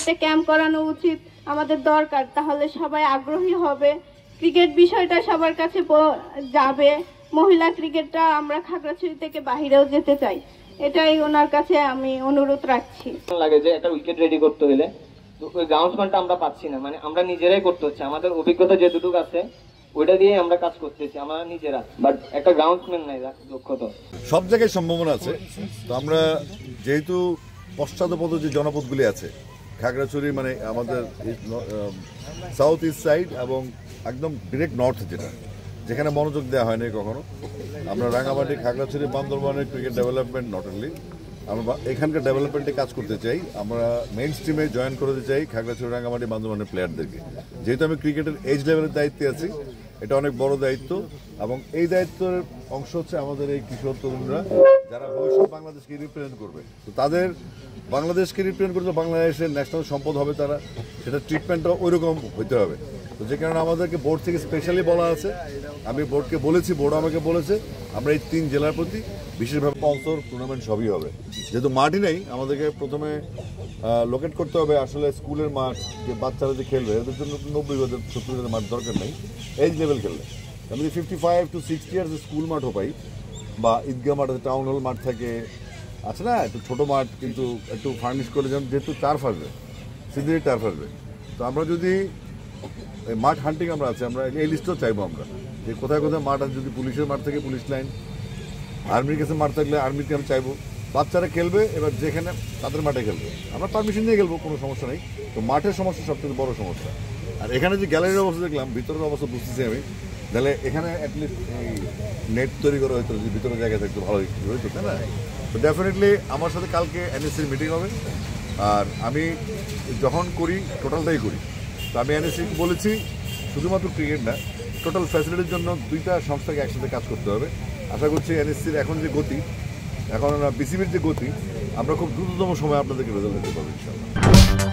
একটা ক্যাম্প করানো উচিত, আমাদের দরকার, তাহলে সবাই আগ্রহী হবে, ক্রিকেট বিষয়টা সবার কাছে যাবে। মহিলা ক্রিকেটটা আমরা খাগড়াছড়ি থেকে বাহিরেও যেতে চাই, এটাই ওনার কাছে আমি অনুরোধ রাখছি। লাগে যে একটা উইকেট রেডি করতে হলে ওই গ্রাউন্ডসম্যানটা আমরা পাচ্ছি না, মানে আমরা নিজেরাই করতে হচ্ছে, আমাদের অভিজ্ঞতা যেটুকু আছে ওইটা দিয়ে আমরা কাজ করতেছি আমরা নিজেরা, বাট একটা গ্রাউন্ডসম্যান নাই দক্ষতা। সব জায়গায় সম্ভাবনা আছে। তো আমরা যেহেতু পশ্চাৎপদ যে জনপদগুলি আছে খাগড়াছড়ি, মানে আমাদের সাউথ ইস্ট সাইড এবং একদম ডিরেক্ট নর্থ, যেখানে মনোযোগ দেওয়া হয়নি কখনো, আমরা রাঙামাটি, খাগড়াছড়ি, বান্দরবানের ক্রিকেট ডেভেলপমেন্ট নট অনলি, আমরা এখানকার ডেভেলপমেন্টে কাজ করতে চাই। আমরা মেইন স্ট্রিমে জয়েন করতে চাই খাগড়াছড়ি, রাঙামাটি, বান্দরবানের প্লেয়ারদেরকে। যেহেতু আমি ক্রিকেটের এজ লেভেলের দায়িত্বে আছি, এটা অনেক বড় দায়িত্ব, এবং এই দায়িত্বের অংশ হচ্ছে আমাদের এই কিশোর তরুণরা যারা ভবিষ্যৎ বাংলাদেশকে রিপ্রেজেন্ট করবে। তো তাদের বাংলাদেশকে রিপ্রেজেন্ট করতে বাংলাদেশের ন্যাশনাল সম্পদ হবে তারা, সেটা ট্রিটমেন্টটা ওইরকম হইতে হবে। তো যে কারণে আমাদেরকে বোর্ড থেকে স্পেশালি বলা আছে, আমি বোর্ডকে বলেছি, বোর্ড আমাকে বলেছে আমরা এই 3 জেলার প্রতি বিশেষভাবে স্পন্সর টুর্নামেন্ট সবই হবে। যেহেতু মাঠই নেই, আমাদেরকে প্রথমে লোকেট করতে হবে আসলে স্কুলের মাঠ, যে বাচ্চারা যে খেলবে এদের জন্য 90-70 মাঠ দরকার নেই, এজ লেভেল খেললে। আমি 55 to 60 ইয়ার্স স্কুল মাঠও পাই, বা ঈদগাহ মাঠ, টাউন হল মাঠ থাকে, আছে না একটু ছোটো মাঠ, কিন্তু একটু ফার্নিশ করে, যেহেতু টার্ফ আসবে, সিন্থেটিক টার্ফ আসবে। তো আমরা যদি মাঠ হান্টিং আমরা আছে, আমরা এই লিস্টও চাইবো আমরা, যে কোথায় কোথায় মাঠ আছে, যদি পুলিশের মাঠ থেকে পুলিশ লাইন, আর্মির কাছে মাঠ থাকলে আর্মিকে আমি চাইবো, বাচ্চারা খেলবে এবার যেখানে তাদের মাঠে খেলবে, আমরা পারমিশন নিয়ে খেলবো, কোনো সমস্যা নেই। তো মাঠের সমস্যা সবথেকে বড় সমস্যা। আর এখানে যে গ্যালারির অবস্থা দেখলাম, ভিতরের অবস্থা বুঝতেছি আমি, তাহলে এখানে অ্যাটলিস্ট এই নেট তৈরি করা হয়তো, যদি ভিতরে জায়গা থাকতো ভালো হইতো, তাই না? তো ডেফিনেটলি আমার সাথে কালকে এনএসসির মিটিং হবে, আর আমি যখন করি টোটালটাই করি। তো আমি এনএসসিকে বলেছি শুধুমাত্র ক্রিকেট না, টোটাল ফ্যাসিলিটির জন্য 2টা সংস্থাকে একসাথে কাজ করতে হবে। আশা করছি এনএসসির এখন যে গতি, এখন বিসিবির যে গতি, আমরা খুব দ্রুততম সময় আপনাদেরকে রেজাল্ট দিতে পারবো ইনশাআল্লাহ।